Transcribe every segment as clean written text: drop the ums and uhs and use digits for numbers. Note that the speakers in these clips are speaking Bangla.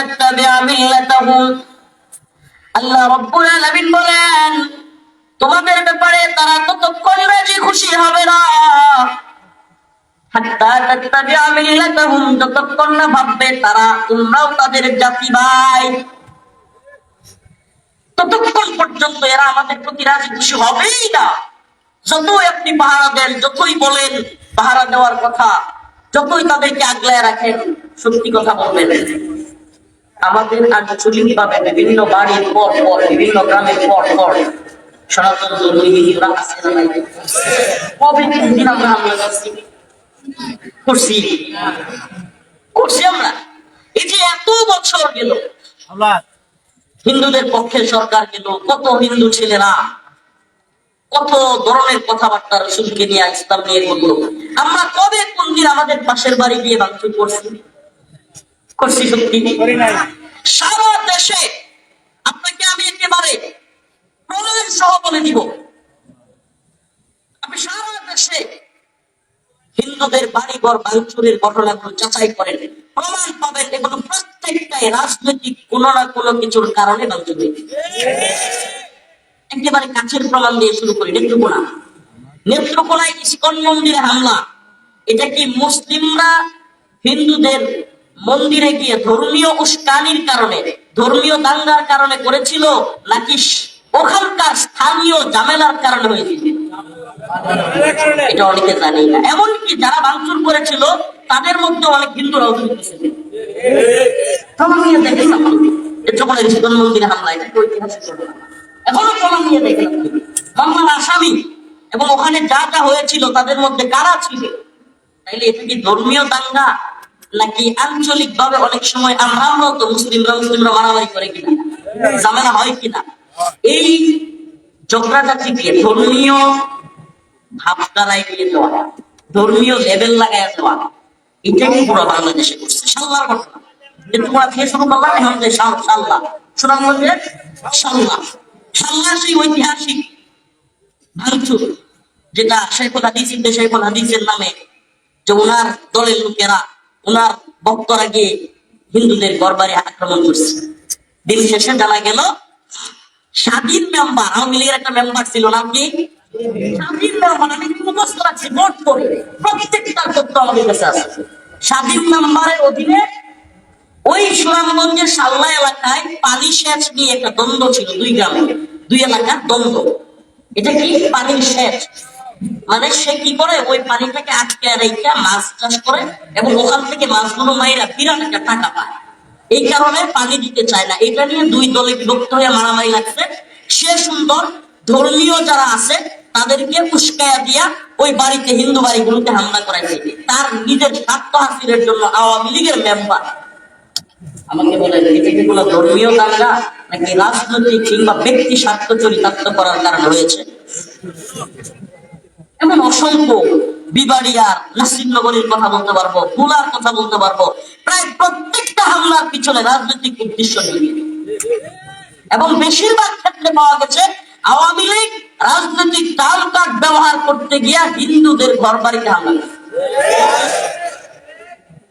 তাত্তাবি'a মিল্লাতাহুম। আল্লাহ রাব্বুল আলামিন বলেন, তোমাদের ব্যাপারে তারা ততক্ষণ রাজি খুশি হবে না হাত্তা তাত্তাবি'a মিল্লাতাহুম, যতক্ষণ না ভাববে তারা তোমরাও তাদের জাতি ভাই, ততক্ষণ পর্যন্ত এরা আমাদের প্রতি রাজি খুশি হবেই না। যতই আপনি পাহারা দেন, যতই বলেন পাহারা দেওয়ার কথা, যতই তাদেরকে আগলায় রাখেন, সত্যি কথা বলবেন, আমাদের আঞ্চলিক ভাবে বিভিন্ন বাড়ির পর পর, বিভিন্ন গ্রামের পর পর সনাতন ধর্মীরা আছে না নাই? কবে দিন আমরা হামলা করছি আমরা। এই যে এত বছর গেল, হিন্দুদের পক্ষে সরকার গেল, কত হিন্দু ছেলেরা কত ধরনের কথাবার্তা রসুলকে নিয়ে, ইসলাম নিয়ে বললো। আমরা কবে কোন দিন আমাদের পাশের বাড়ি গিয়ে ভাঙচুর করছি? সত্যি সারা দেশে আপনাকে আমি একেবারে প্রলয় সহ বলে দিব, আপনি সারা দেশে হিন্দুদের বাড়িঘর ভাঙচুরের ঘটনাগুলো যাচাই করেন, প্রমাণ পাবেন এগুলো প্রত্যেকটাই রাজনৈতিক কোন না কোনো কিছুর কারণে ভাঙচুর হয়েছে। একেবারে কাছের প্রমাণ দিয়ে শুরু করি। নেত্রকোনায় ইসকন মন্দিরে হামলা, এটা কি মুসলিমরা হিন্দুদের মন্দিরে গিয়ে ধর্মীয় উস্কানির কারণে, ধর্মীয় দাঙ্গার কারণে করেছিল, নাকি ওখানকার স্থানীয় ঝামেলার কারণে হয়েছিল? এটা অনেকে জানি না। এমনকি যারা ভাঙচুর করেছিল তাদের মধ্যে অনেক হিন্দুরাও ইসকন মন্দিরে হামলা, এটা ঐতিহাসিক ঘটনা, এখনো প্রমাণ নিয়ে দেখেন মামলার আসামি এবং ওখানে যা যা হয়েছিল তাদের মধ্যে কারা ছিল। তাইলে এটা কি ধর্মীয় দাঙ্গা, নাকি আঞ্চলিক ভাবে অনেক সময় আমরাও তো মুসলিমরা মারামারি করে কিনা, ঝামেলা হয় কিনা, এই ঝগড়াঝাটিকে ধর্মীয় ভাবধারায় নিয়ে দেওয়া, ধর্মীয় লেভেল লাগাই দেওয়া, এটাই পুরো বাংলাদেশে করছে। সাল্লার ঘটনা তোমরা থেকে শুরু করলাম, এখন যে সাল্লাহ সুনামগঞ্জের সাল্লাহ সেই ঐতিহাসিক ভাঙচুর, যেটা শেখুল হাদিসের নামে, যে ওনার দলের লোকেরা, ওনার ভক্তরা গিয়ে হিন্দুদের ঘরবাড়ি আক্রমণ করছে। দিন শেষে জানা গেল স্বাধীন মেম্বার, আওয়ামী লীগের একটা মেম্বার ছিল, নাম কি স্বাধীন মেম্বার, আমি মুখস্থ রাখছি নোট করে, প্রত্যেকটার তথ্য আমাদের কাছে আছে। স্বাধীন মেম্বারের অধীনে ওই সুনামগঞ্জের সাল্লা এলাকায় পানি সেচ নিয়ে একটা দ্বন্দ্ব ছিল, দুই এলাকার দ্বন্দ্ব। এটা কি পানির সেচ মানে, সে কি করে ওই পানিটাকে আটকে রেখে মাছ চাষ করে এবং ওখান থেকে মাছগুলো মাইরা বিরাট একটা টাকা পায়। এই কারণে পানি দিতে চায় না। এটা নিয়ে দুই দলে বিভক্ত হয়ে মারামারি লাগছে। সে সুন্দর ধর্মীয় যারা আছে তাদেরকে উস্কায়া দিয়া ওই বাড়িতে, হিন্দু বাড়িগুলোতে হামলা করাইছে। তার নিজের স্বার্থ হাসিলের জন্য আওয়ামী লীগের মেম্বার আমাকে বলে, এটা কি কোনো ধর্মীয় দাঙ্গা নাকি রাজনৈতিক কিংবা ব্যক্তি স্বার্থ চরিতার্থ করার কারণে হয়েছে? এমন অসংখ্য, বিবাড়িয়ার, নাসিরনগরের কথা বলতে পারবো, ভোলার কথা বলতে পারবো, প্রায় প্রত্যেকটা হামলার পিছনে রাজনৈতিক উদ্দেশ্য নিয়ে, এবং বেশিরভাগ ক্ষেত্রে পাওয়া গেছে আওয়ামী লীগ রাজনৈতিক তাল কাঠ ব্যবহার করতে গিয়া হিন্দুদের ঘর বাড়িতে হামলা করে।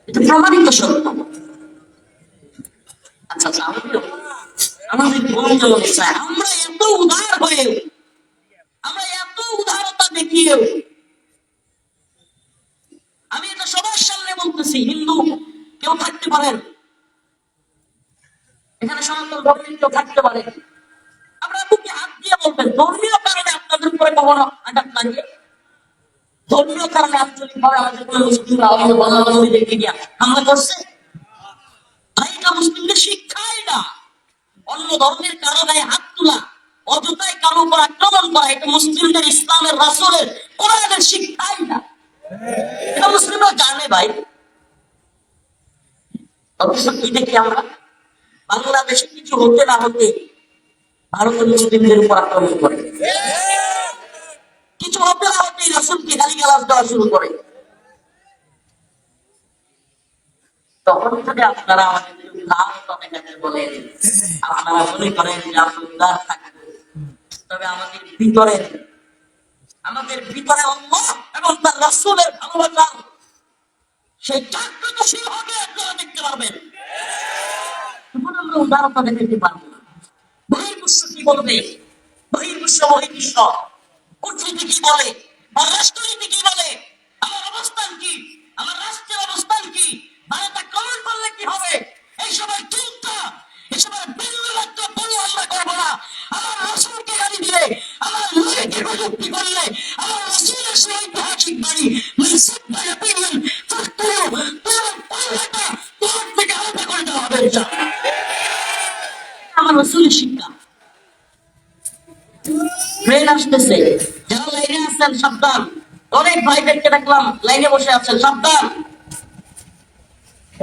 এটা প্রমাণিত সত্য। আচ্ছা, আমাদের বন্ধু চায় আমরা এত উদার হয়ে, আমরা এত উদারতা দেখিয়েও, আমি এটা সবার সামনে বলতেছি, হিন্দু কেউ থাকতে পারেন এখানে, সনাতন ধর্মের কেউ থাকতে পারে, আমরা বুকে হাত দিয়ে বলবেন ধর্মীয় কারণে আপনাদের উপরে কখনো আঘাত লাগে? ধর্মীয় কারণে আঞ্চলিক ভাবে আমাদের কোনো মুসলিমরা আমাদের বর্ণাবলীদেরকে গিয়া হামলা করছে? ভাই, এটা মুসলিমদের শিক্ষাই না। অন্য ধর্মের কারো গায়ে হাত তোলা, অযথাই কারো উপর আক্রমণ করা, এটা মুসলিমদের, ইসলামের, রাসূলের, কোরআনের শিক্ষাই না। এটা মুসলিমরা জানে ভাই। অথচ কি দেখি আমরা, বাংলাদেশে কিছু হতে না হতে ভারতের মুসলিমদের উপর আক্রমণ করে, কিছু হতে না হতেই রাসূলকে গালিগালাজ দেওয়া শুরু করে। তখন যদি আপনারা আমাদের বলেন, আপনারা মনে করেন যে আমরা উদার থাকবো, তবে আমাদের ভিতরে আল্লাহ এবং তার রাসূলের ভালোবাসা সেই জাগ্রতশীল হবে, আপনারা দেখতে পারবেন। উদারতা দেখাতে পারবো না। বহির্বিশ্ব কি বলবে? বহির্বিশ্ব কূটনীতি কি বলে, পররাষ্ট্রনীতি কি বলে, আমার অবস্থান কি, আমার রাষ্ট্রের অবস্থান কি, ভারত আক্রমণ করলে কি হবে, এইসবের চিন্তা, এসবের বিন্দুমাত্র পরি আমরা করবো না। আমার রাসূলকে গালি দিলে, আমার নবীকে কটূক্তি করলে, আমার রাসূলের সেই ঐতিহাসিক বাণী মাই অপিনিয়ন ফাক্টরু তোমার পাল্লাটা তোমার থেকে আলাদা করে দেওয়া হবে। আমার রাসূলের শিক্ষা। ট্রেন আসতেছে, যারা লাইনে আছেন সাবধান। অনেক ভাইদেরকে দেখলাম লাইনে বসে আছেন, সাবধান।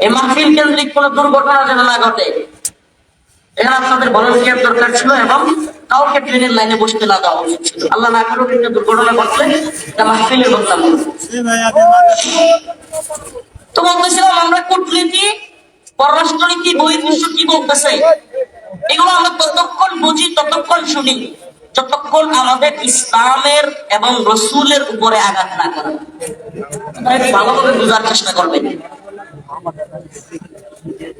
এই মাহফিল কেন্দ্রিক কোন দুর্ঘটনা যেন না ঘটে, এখানে আপনাদের ভলান্টিয়ার দরকার ছিল এবং কাউকে ট্রেনের লাইনে বসতে না দেওয়া উচিত ছিল। আল্লাহ না করুক একটা দুর্ঘটনা ঘটলে এটা মাহফিলের বদনাম হবে। তো বলতেছিলাম আমরা কূটনীতি, পররাষ্ট্রনীতি, বহির্বিশ্ব কি বলতেছে এগুলো আমরা ততক্ষণ বুঝি, ততক্ষণ শুনি, যতক্ষণ আমাদের ইসলামের এবং রসুলের উপরে আঘাত না করে। ভালোভাবে বোঝার চেষ্টা করবেন।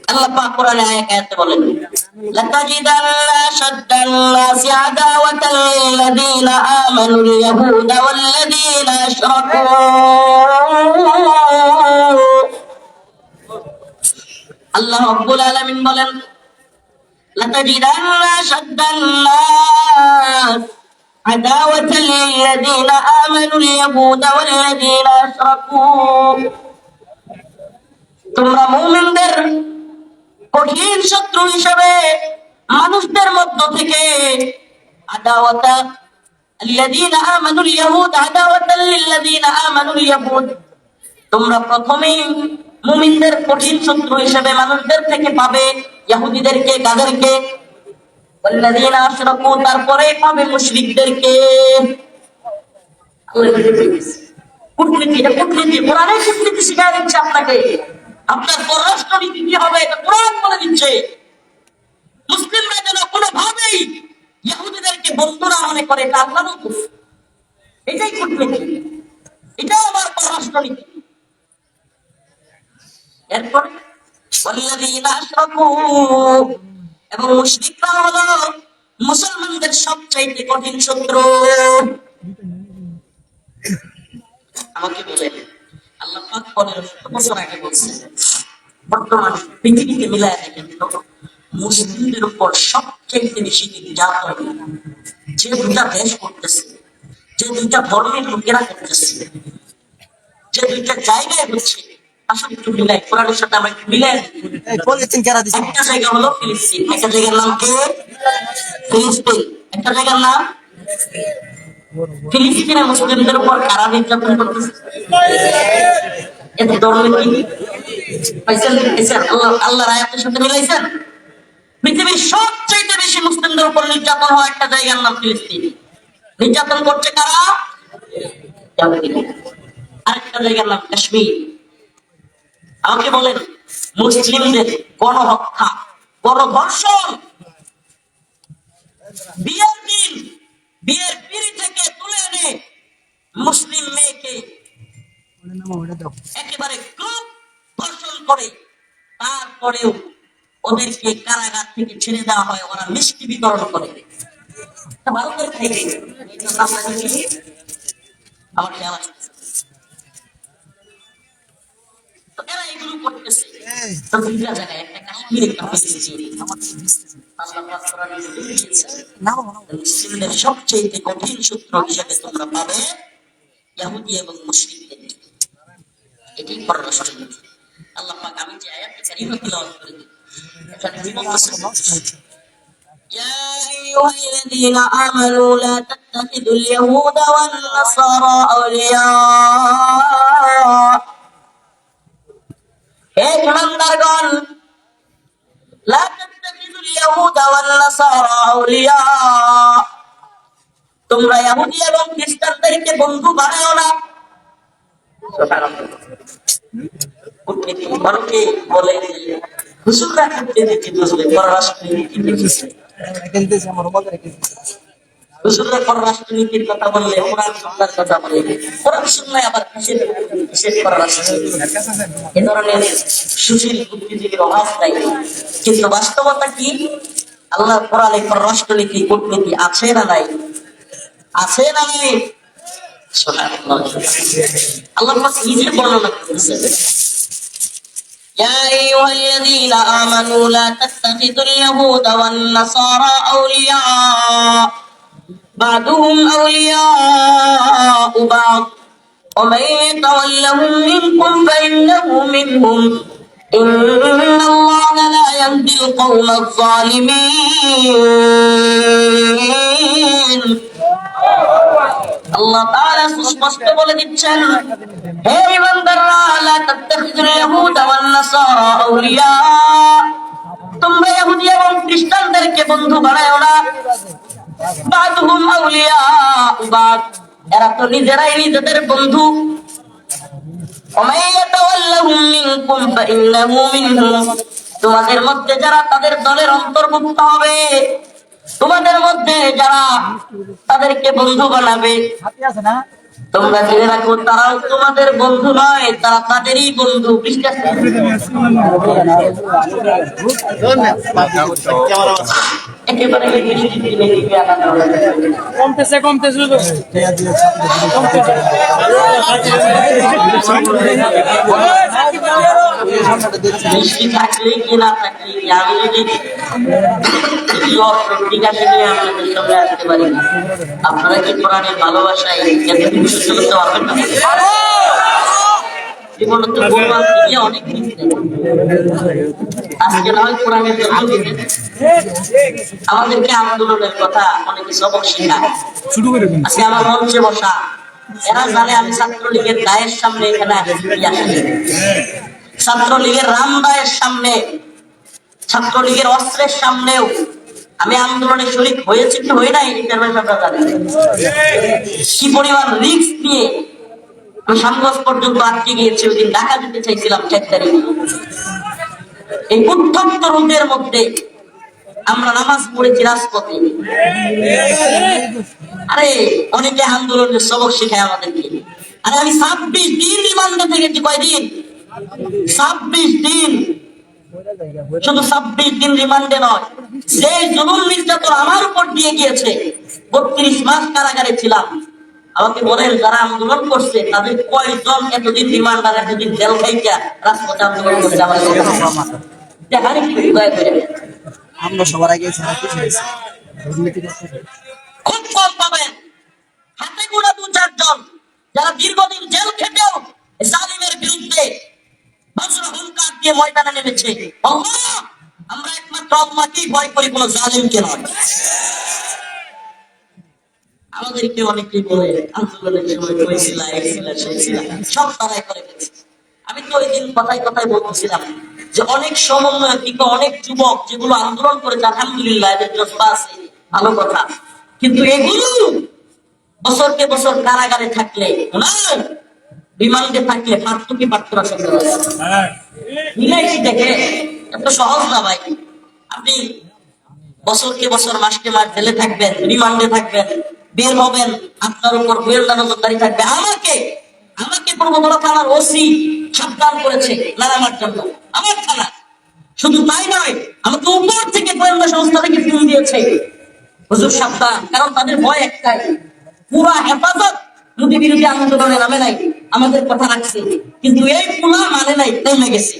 আল্লাহ পাক কোরআনে আয়াতে বলেন, লাতাজিদান্না আশাদ্দান নাসি আদাওয়াতাল লিল্লাযীনা আমানুল ইয়াহুদা ওয়াল্লাযীনা আশরাকু। আল্লাহ রাব্বুল আলামিন বলেন, লাতাজিদান্না আশাদ্দান নাস আদাওয়াতাল লিল্লাযীনা আমানুল ইয়াহুদা ওয়াল্লাযীনা আশরাকু। তোমরা মুমিনদের কঠিন শত্রু হিসেবে মানুষদের মধ্য থেকে আদাওয়াতা আল্লাযীনা আমানুল ইয়াহুদ আদাওয়াতাল লিল্লাযীনা আমানুল ইয়াহুদ, তোমরা প্রথমেই মুমিনদের কঠিন শত্রু হিসেবে মানুষদের থেকে পাবে ইহুদিদেরকে, কাদেরকে? ওয়াল্লাযীনা আশরাকু, তারপরে পাবে মুশরিকদেরকে। কূটনীতি, এটা কূটনীতি, কোরআনে কূটনীতি শিখায় দিচ্ছে আপনাকে। আপনার পররাষ্ট্রনীতি কি হবে এটা কোরআন বলে দিচ্ছে। মুসলিমরা যেন কোনোভাবেই ইহুদিদেরকে বন্ধু না মনে করে, এটা আল্লাহর হুকুম। এটাই কূটনীতি, এটাও আমার পররাষ্ট্রনীতি। এরপরে ওয়াল্লাযীনা আশরাকু, এবং মুশরিকরা হলো মুসলমানদের সবচাইতে কঠিন শত্রু। আমাকে বলেন, আল্লাহ পাক 1500 বছর আগে বলছেন, বর্তমান পৃথিবীতে মিলায় দেখেন তো মুসলিমদের উপর সবচেয়ে বেশি নির্যাতন যে দুটা দেশ করতেছে, যে দুইটা ধর্মের লোকেরা করতেছে, যে দুইটা জায়গায় হচ্ছে, আসলে একটু মিলাই কোরআনের সাথে আমরা একটু মিলাই। একটা জায়গা হলো ফিলিস্তিন, একটা জায়গার নাম কি? ফিলিস্তিন। একটা জায়গার নাম ফিলিস্তিনে মুসলিমদের উপর কারা নির্যাতন করতেছে? এত ধর্মের কি পাইছেন? আল্লাহর আয়াতের সাথে মিলাইছেন? পৃথিবীর সবচেয়ে বেশি মুসলিমদের উপর নির্যাতন হয় একটা জায়গার নাম ফিলিস্তিন। নির্যাতন করছে কারা? আরেকটা জায়গার নাম কাশ্মীর। আমাকে বলেন, মুসলিমদের গণহত্যা, গণধর্ষণ, বিয়ের দিন বিয়ের পিঁড়ি থেকে তুলে এনে মুসলিম মেয়েকে একেবারে খুব ধর্ষণ করে, তারপরেও ওদেরকে কারাগার থেকে ছেড়ে দেওয়া হয়, ওরা মিষ্টি বিতরণ করে। ভারতের থেকে আমার খেয়াল আছে, এরা এগুলো করতেছে। তো দুইটা জায়গায়, একটা কাশ্মীর, একটা ফিলিস্তিন। মুসলিমদের সবচেয়ে কঠিন শত্রু হিসেবে তোমরা পাবে ইহুদি এবং মুশরিকদের। এটাই পররাষ্ট্রনীতি। আল্লাহ পাক আমি যে আয়াতটি কারিমা তিলাওয়াত করেছি এখানে কি বলতেছেন? يا أيها الذين آمنوا لا تتخذوا اليهود والنصارى أولياء। হে ইমানদারগণ, لا تتخذوا اليهود والنصارى أولياء, তোমরা ইহুদি এবং খ্রিস্টানদেরকে বন্ধু বানাও না। অনেকে বলে হুজুররা কূটনীতি বুঝবে, পররাষ্ট্রনীতি বুঝবে। হুজুররা পররাষ্ট্রনীতির কথা বললে কোরআন সুন্নাহর কথা বলে, কোরআন সুন্নাহ আবার কিসের পররাষ্ট্রনীতি? এ ধরনের সুশীল বুদ্ধিজীবীর অভাব নাই। কিন্তু বাস্তবতা কি? আল্লাহর কোরআনে পররাষ্ট্রনীতি কূটনীতি আছে না নাই? আছে না নাই? আল্লাহ পাক নিজে বর্ণনা করেছেন, يا أيها الذين آمنوا لا تتخذوا اليهود والنصارى أولياء بعضهم أولياء بعض ومن يتولهم منكم فإنه منهم إن الله لا يهدي القوم الظالمين। আল্লাহ তাআলা সুস্পষ্ট বলে দিচ্ছেন, হে ঈমানদাররা, লা তাত্তাখিযুল ইয়াহুদা ওয়ান নাসারা আউলিয়া, তোমরা ইহুদি এবং খ্রিস্টানদেরকে বন্ধু বানায়ো না। বাদুহুম আউলিয়া বাদ, এরা তো নিজেরাই নিজেদের বন্ধু। ওমাই ইয়াতাওয়াল্লাহুম মিনকুম ফাইন্নাহু মিনহুম, তোমাদের মধ্যে যারা তাদের দলের অন্তর্ভুক্ত হবে, তোমাদের মধ্যে যারা তাদেরকে বন্ধু বানাবে, তোমরা জেনে রাখো তারাও তোমাদের বন্ধু নয়, তারা তাদেরই বন্ধু। একেবারে কমতেছে মিষ্টি থাকলে কি না থাকলে কি, আমি যদি পত্রিকাতে নিয়ে আপনাদের সামনে আসতে পারি না, আপনারা কি কোরআনের ভালোবাসায় চলতে পারবেন না? অনেক আজকে না হয় কোরআনের জন্য আমাদেরকে আন্দোলনের কথা অনেকে সবক শেখায়। আজকে আমার মঞ্চে বসা এরা জানে আমি ছাত্রলীগের গায়ের সামনে এখানে আসি, ছাত্রলীগের রামদায়ের সামনে, ছাত্রলীগের অস্ত্রের সামনেও আমি আন্দোলনে শরীক হয়েছি কি হই নাই, কি পরিমাণ রিস্ক নিয়ে আমি সামগঞ্জ পর্যন্ত আটকে গিয়েছি। ওই দিন ঢাকা যেতে চাইছিলাম 4 তারিখ। এই উত্তপ্ত রোদের মধ্যে আমরা নামাজ পড়েছি রাজপথে। আরে অনেকে আন্দোলনের সবক শেখায় আমাদেরকে। আরে আমি 26 দিন রিমান্ডে থেকেছি। কয়দিন? 26 দিন। শুধু 26 দিন রিমান্ডে নয়, যে জুলুম নির্যাতন আমার উপর দিয়ে গিয়েছে, 32 মাস কারাগারে ছিলাম। আমাকে বলেন, যারা আন্দোলন করছে তাদের কয়জন এতদিন রিমান্ড আর এতদিন জেল খাইয়া রাজপথে আন্দোলন করছে? আমরা সবার আগে খুব কম পাবেন, হাতে গোনা 2-4 জন যারা দীর্ঘদিন জেল খেটেও জালিমের বিরুদ্ধে বজ্র হুঙ্কার দিয়ে ময়দানে নেমেছে। আমরা একমাত্র আল্লাহকেই ভয় করি, কোনো জালিমকে নয়। আমাদেরকে অনেকেই বলে আন্দোলনের সময় কইছিলা, এইছিলা, সেইছিলা, সব তারাই করে ফেলছে। আমি তো ওই দিন কথায় কথায় বলতেছিলাম যে অনেক সমন্বয় কিন্তু অনেক যুবক যেগুলো আন্দোলন করেছে, আলহামদুলিল্লাহ এদের জজ্বা আছে, ভালো কথা। কিন্তু এগুলো বছরকে বছর কারাগারে থাকলে, রিমান্ডে থাকলে পার্থক্য পার্থরা সঙ্গে মিলাইছি দেখে এত সহজ না ভাই। আপনি বছরকে বছর মাসকে মাস জেলে থাকবেন, রিমান্ডে থাকবেন, বের হবেন, আপনার উপর গোয়েন্দা নজরদারি থাকবে। আমাকে পূর্বতলা থানার ওসি সাবধান করেছে নানামার জন্য, আমার থানা। শুধু তাই নয়, আমাকে উপর থেকে গোয়েন্দা সংস্থা থেকে ফোন দিয়েছে, হুজুর সাবধান। কারণ তাদের ভয় একটাই, পুরা হেফাজত নদী বিরোধী আন্দোলনে নামে নাই, আমাদের কথা রাখছে, কিন্তু এই পুলা মানে নাই, নেমে গেছে।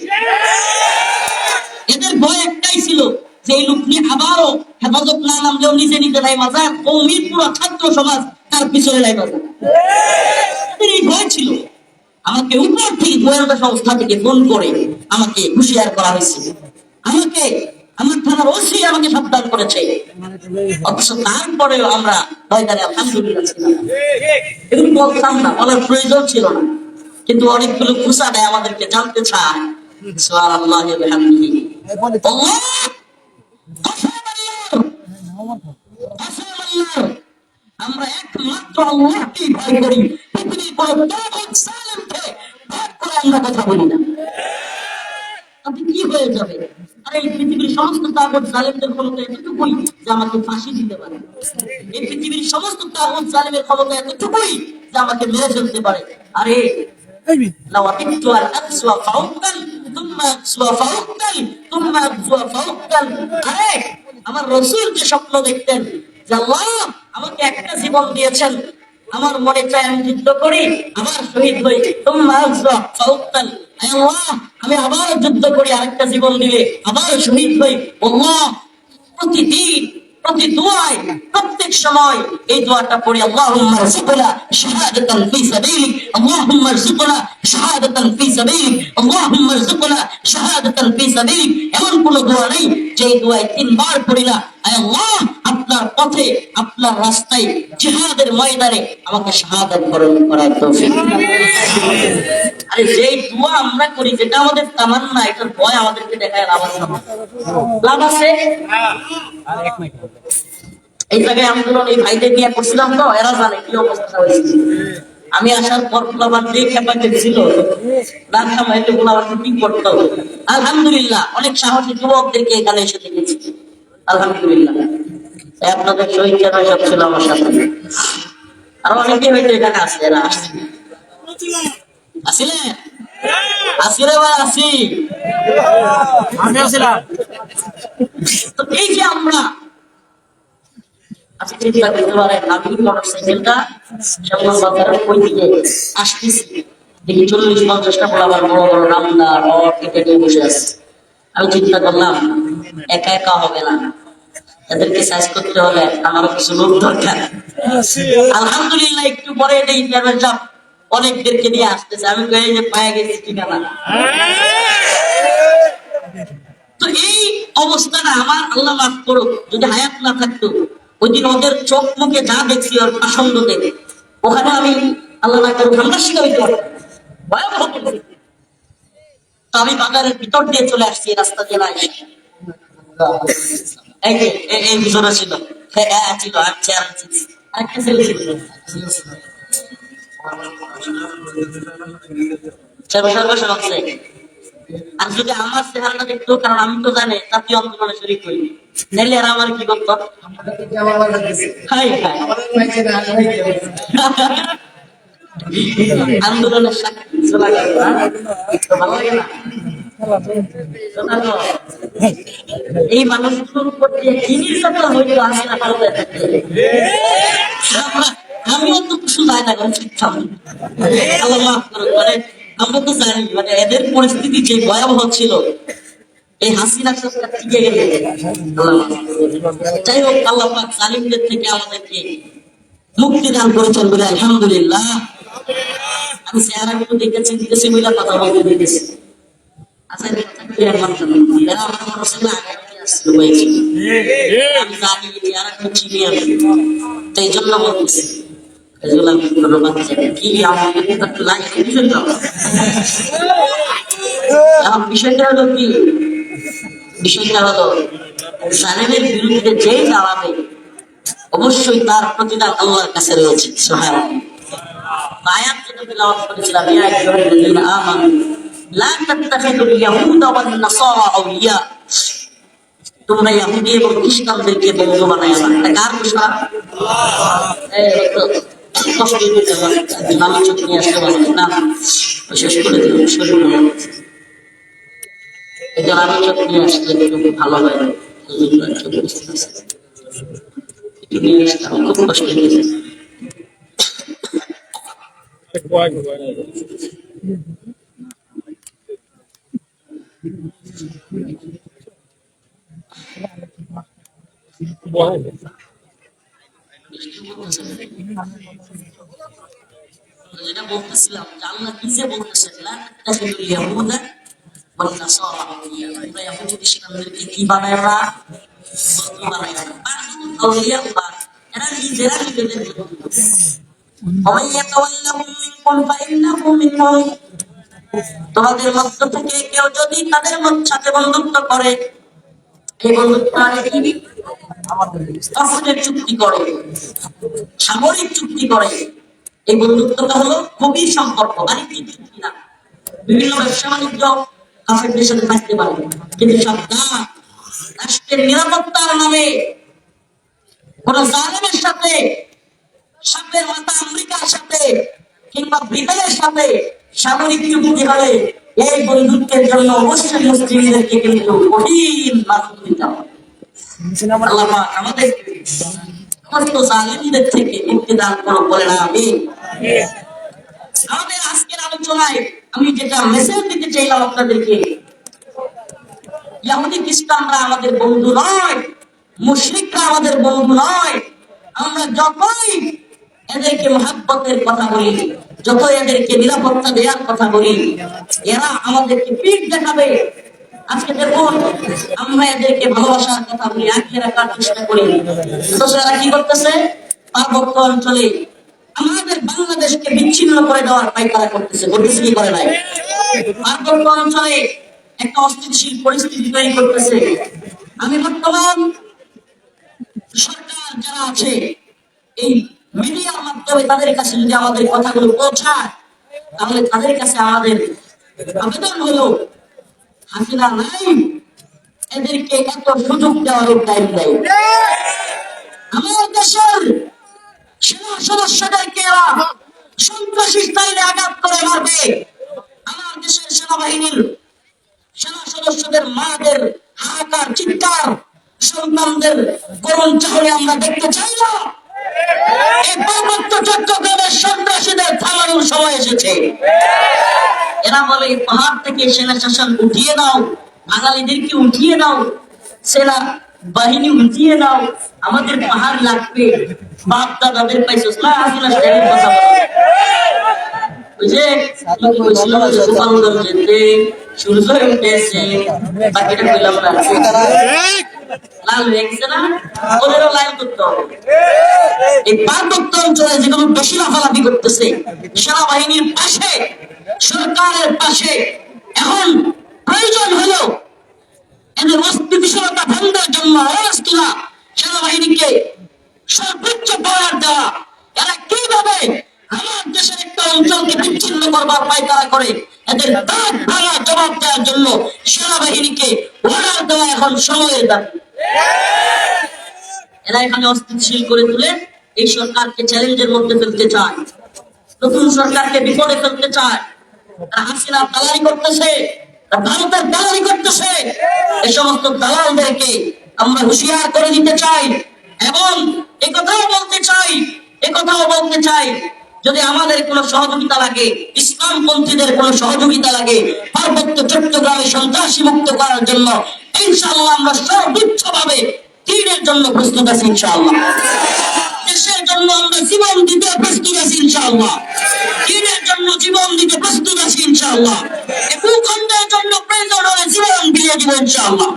এদের ভয় একটাই ছিল যে এই লোক নিয়ে আবারও হেফাজত না নামলেও নিজে নিজে নাই মাজা, কৌমির পুরো ছাত্র সমাজ তার পিছনে নাই মাজা। এই ভয় ছিল। আমাকে উপর থেকে গোয়েন্দা সংস্থা থেকে ফোন করে আমাকে হুঁশিয়ার করা হয়েছে, আমাকে আমার থানার ওসি আমাকে সাবধান করেছে। অথচ তারপরেও আমরা ময়দানে আলহামদুলিল্লাহ ছিলাম। এগুলো বলতাম না, বলার প্রয়োজন ছিল না, কিন্তু অনেকগুলো খুশা দেয় আমাদেরকে জানতে চায়। সুবহানাল্লাহ ওয়া বিহামদিহি। আমরা একমাত্র আল্লাহকেই ভয় করি। পৃথিবীর কোনো তাগুত জালেমকে ভয় করে আমরা কথা বলি না। আপনি কি হয়ে যাবে? আর এই পৃথিবীর সমস্ত তাগুত জালেমদের ক্ষমতা এতটুকুই যে আমাকে ফাঁসি দিতে পারে। এই পৃথিবীর সমস্ত তাগুত জালেমের ক্ষমতা এতটুকুই যে আমাকে মেরে ফেলতে পারে। আরে لو أردت أن أغزو فوقا ثم أغزو فوقا ثم أغزو فوقا আরে আমার রাসূল যে স্বপ্ন দেখতেন যে আল্লাহ আমাকে একটা জীবন দিয়েছেন, আমার মনে চায় আমি যুদ্ধ করি, আবার শহীদ হই, তোমরা আযরা ফাউক্তাল, আল্লাহ আমি আবার যুদ্ধ করি, আরেকটা জীবন দিলে আবার শহীদ হই। আল্লাহ প্রতিদিন প্রতি দোয়ায় প্রত্যেক সময় এই দোয়াটা পড়ি, আল্লাহুম্মা রযুকনা শাহাদাতান ফি সাবিলিক, আল্লাহুম্মা রযুকনা শাহাদাতান ফি সাবিলিক, আল্লাহুম্মা রযুকনা শাহাদাতান ফি সাবিলিক। এমন কোন দোয়া নেই যে দোয়ায় তিনবার পড়ি না, আয় আল্লাহ আপনার পথে আপনার রাস্তায় জিহাদের ময়দানে আমাকে শাহাদাত বরণ করার তৌফিক। আরে যেই দোয়া আমরা করি, যেটা আমাদের তামান্না, এটার ভয় আমাদেরকে দেখায় লাভ আছে? লাভ আছে? এই জায়গায় আন্দোলন এই ভাইদের নিয়ে করছিলাম তো, এরা জানে কি অবস্থা হয়েছে। আমি আসার পর গোলাবার দিয়ে খেপাইতে গেছিল, ডাক্তার মাইতে গোলাবার কি করতো। আলহামদুলিল্লাহ অনেক সাহসী যুবকদেরকে এখানে এসে দেখেছি, আলহামদুলিল্লাহ। আপনাদের শহীদ চেনা সব ছিল আমার সাথে, আরো অনেকে হয়তো এখানে আসছে, এরা আসছে। আসিলে আসিলে বা আসি আমি আসছিলাম। তো এই যে আমরা আজকে চিন্তা করতে পারেন, আমি মোটরসাইকেলটা শ্যামল বাজারের ওই দিকে আসতেছি, দেখি 40-50টা বলাবার বড় বড় রামদা রড কেটে বসে আছে। আমি চিন্তা করলাম একা একা হবে না, এদেরকে সাইজ করতে হলে আমারও কিছু লোক দরকার। আলহামদুলিল্লাহ একটু পরে এই চেয়ারম্যান সাহেব অনেকদেরকে নিয়ে আসতেছে, আমি কয়ে যে পায়ে গেছি ঠিকানা। তো এই অবস্থাটা আমার আল্লাহ মাফ করুক, যদি হায়াত না থাকতো, ওই দিন ওদের চোখ মুখে যা দেখছি ওর আসন্দ দেখে, ওখানে আমি আল্লাহ না করুক আমরা শিকার হইতে পারতাম, ভয়াবহ পরিস্থিতি। তো আমি বাজারের ভিতর দিয়ে চলে আসছি, রাস্তা দিয়ে না এসে। এই যে এই দুজনে ছিল, ছিল আর চেয়ার আরেকটা ছেলে ছিল। আর যদি আমার চেহারাটা দেখতো, কারণ আমি তো জানি জাতীয় আন্দোলনে শরীর করি, নাইলে আর আমার কি করতো, আন্দোলনের সাক্ষী ভালো লাগে না। এই মানুষগুলোর উপর দিয়ে কি নির্যাতন হইতো আমি না পারলে আমিও তো কিছু যায় না করে শিখতাম। আল্লাহ মাফ করুন, মানে আমরা তো জানি মানে এদের পরিস্থিতি যে ভয়াবহ ছিল, এই হাসিনা সরকার টিকে গেলে। যাই হোক আল্লাহ পাক জালিমদের থেকে আমাদেরকে মুক্তি দান করেছেন বলে আলহামদুলিল্লাহ। আমি চেহারাগুলো দেখেছি, বিদেশি মহিলার কথা বলতে দেখেছি। আচ্ছা কথা ক্লিয়ার মানতে না, এরা আমার মোটরসাইকেল আগে আসছিল হয়েছে, আমি জানি চেহারা খুব চিনি আমি, তো এই জন্য বলতেছি এগুলো বাচ্চা কি আমাকে লাগে বিষয়টা হলো কি, বিষয়টা হলো জালেমের বিরুদ্ধে যে দাঁড়াবে অবশ্যই তার প্রতিদান আল্লাহর কাছে রয়েছে। সুবহানাল্লাহ। আয়াত যেটা তেলাওয়াত করেছিলাম, ইয়া আইয়ুহাল্লাযীনা আমানু লা তাত্তাখিযুল ইয়াহুদা ওয়ান নাসারা আউলিয়া, তোমরা ইহুদি এবং খ্রিস্টানদেরকে বন্ধু বানায় না। এটা কার ঘোষণা? কষ্ট দিতে হবে, নামাজ নিয়ে আসতে পারবে না, শেষ করে দিল শরীর ভালো। এটা আমি চোখ নিয়ে আসতে একটু ভালো হয়, খুব কষ্ট দিয়েছে। যেটা বলতেছিলাম আল্লাহ নিজে বলতেছেন লা তাত্তাখিযুল ইয়াহুদা ওয়ান নাসারা আউলিয়া, তোমরা ইহুদি খ্রিস্টানদেরকে কি বানায় না, বন্ধু বানায় না। বা'দুহুম আউলিয়া বা'দ, এরা নিজেরা নিজেদের বন্ধু। ওয়া ইয়াতাওয়াল্লাহুম মিনকুম ফাইন্নাহু মিনহুম, তোমাদের মধ্য থেকে কেউ যদি তাদের সাথে বন্ধুত্ব করে, এই বন্ধুত্ব মানে কি? অস্ত্রের চুক্তি করে, সামরিক চুক্তি করে। এই বন্ধুত্বটা হলো গভীর সম্পর্ক, বাণিজ্যিক চুক্তি না। বিভিন্ন ব্যবসা বাণিজ্য কাফেরদের সাথে থাকতে পারে, কিন্তু সাবধান, রাষ্ট্রের নিরাপত্তার নামে কোন জালেমের সাথে, সাপের মাথা আমেরিকার সাথে কিংবা ব্রিটেনের সাথে সামরিক চুক্তি হলে এই বন্ধুত্বের জন্য অবশ্যই মুসলিমদেরকে কিন্তু কঠিন বাধা দিতে হবে। আল্লাহ পাক আমাদের সমস্ত জালিমদের থেকে মুক্তি দান করো, বলেন আমিন। আমাদের আজকের আলোচনায় আমি যেটা মেসেজ দিতে চাইলাম আপনাদেরকে, ইহুদি খ্রিস্টানরা আমাদের বন্ধু নয়, মুশরিকরা আমাদের বন্ধু নয়। আমরা যতই এদেরকে মহাব্বতের কথা বলি, যতই এদেরকে নিরাপত্তা দেওয়ার কথা বলি, এরা আমাদেরকে পিঠ দেখাবে। আজকে দেখুন, আমরা এদেরকে ভালোবাসার কথা বলি, আঁকিয়ে রাখার চেষ্টা করি, অথচ এরা কি করতেছে? পার্বত্য অঞ্চলে আমাদের বাংলাদেশকে বিচ্ছিন্ন করে দেওয়ার পায়তারা করতেছে, করতেছে কি করে নাই? পার্বত্য অঞ্চলে একটা অস্থিতিশীল পরিস্থিতি তৈরি করতেছে। আমি বর্তমান সরকার যারা আছে, এই মিডিয়ার মাধ্যমে তাদের কাছে যদি আমাদের কথাগুলো পৌঁছায়, তাহলে তাদের কাছে আমাদের আবেদন হলো, হাসিনা নাই, এদেরকে এত সুযোগ দেওয়ার টাইম নেই। আমার দেশের সেনা সদস্যদেরকে এরা সন্ত্রাসী স্টাইলে আঘাত করে মারবে। আমার দেশের সেনাবাহিনীর সেনা সদস্যদের মাদের হাহাকার, চিৎকার, সন্তানদের করুণ চাহনি আমরা দেখতে চাই না। এই পার্বত্য চট্টগ্রামের সন্ত্রাসীদের থামানোর সময় এসেছে। এরা বলে পাহাড় থেকে সেনা শাসন উঠিয়ে দাও, বাঙালিদেরকে উঠিয়ে দাও, সেনা বাহিনী উঠিয়ে দাও, আমাদের পাহাড় লাগবে। বাপ দাদাদের পাইছিস না, হাসিনা স্টাইলের কথা বলো। বুঝে গোপালগঞ্জেতে সূর্য উঠেছে, বাকিটা কইলাম না, লাল হয়েছে না, ওদেরও লাইন করতে হবে। এই পার্বত্য অঞ্চলে যেগুলো বেশি লাফালাফি করতেছে, সেনাবাহিনীর পাশে, সরকারের পাশে, এখন প্রয়োজন হলো এদের অস্থিতিশীলতা ভঙ্গের জন্য সেনাবাহিনীকে সর্বোচ্চ পাওয়ার দেওয়া। এরা কিভাবে আমার দেশের একটা অঞ্চলকে বিচ্ছিন্ন করবার পায়তারা করে, এদের দাঁত ভাঙা জবাব দেওয়ার জন্য সেনাবাহিনীকে অর্ডার দেওয়া এখন সময়ের দাবি। এরা এখানে অস্থিতিশীল করে তুলে এই সরকারকে চ্যালেঞ্জের মধ্যে ফেলতে চায়, নতুন সরকারকে বিপদে ফেলতে চায়। হাসিনা দালালি করতেছে, ভারতের দালালি করতেছে। এই সমস্ত দালালদেরকে আমরা হুঁশিয়ার করে দিতে চাই এবং একথাও বলতে চাই, যদি আমাদের কোনো সহযোগিতা লাগে, ইসলামপন্থীদের কোনো সহযোগিতা লাগে পার্বত্য চট্টগ্রামে সন্ত্রাসী মুক্ত করার জন্য, ইনশাআল্লাহ আমরা সর্বোচ্চ ভাবে দিনের জন্য প্রস্তুত আছি। ইনশাআল্লাহ দেশের জন্য আমরা জীবন দিতে প্রস্তুত আছি। ইনশাআল্লাহ দিনের জন্য জীবন দিতে প্রস্তুত আছি। ইনশাআল্লাহ ভূখণ্ডের জন্য প্রয়োজন হলে জীবন দিয়ে দিব। ইনশাআল্লাহ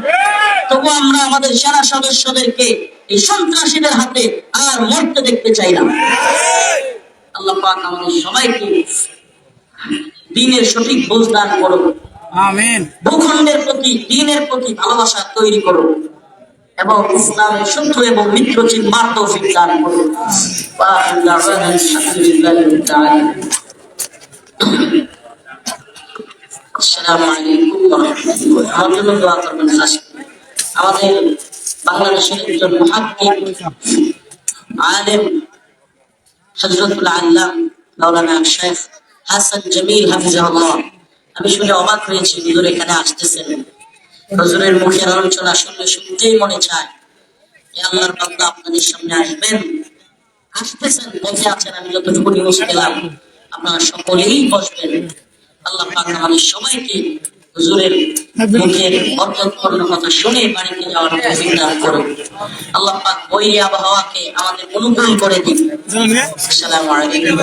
তবু আমরা আমাদের সেনা সদস্যদেরকে এই সন্ত্রাসীদের হাতে আর মরতে দেখতে চাই না। আল্লাহ পাক আমাদের সবাইকে দ্বীনের সঠিক বোঝ দান করুন। আমিন। ভূখণ্ডের প্রতি, দ্বীনের প্রতি ভালোবাসা তৈরি করুন এবং ইসলামের শত্রু এবং মিত্র চিনবার তৌফিক দান করুন। আসসালামু আলাইকুম ওয়া রাহমাতুল্লাহ। আমার জন্য দোয়া করবেন। আমাদের বাংলাদেশের একজন মুহাদ্দিস আলেম হযরতুল আল্লাম মাওলানা শেখ হাসান জামিল হাফিজাহুল্লাহ, আমি শুনে অবাক হয়েছি, হুজুর এখানে আসতেছেন। হুজুরের মুখের আলোচনা শুনলে শুনতেই মনে চায় আল্লাহর বান্দা আপনাদের সামনে আসবেন, আসতেছেন, বসে আছেন। আমি যতটুকু নিউজ পেলাম আপনারা সকলেই বসবেন। আল্লাহ পাক আমাদের সবাইকে হুজুরের মুখের বরকতপূর্ণ কথা শুনে বাড়িতে যাওয়ার তৌফিক দান করুন। আল্লাহ পাক ওই আবহাওয়াকে আমাদের অনুকূল করে দিন। আসসালামু আলাইকুম।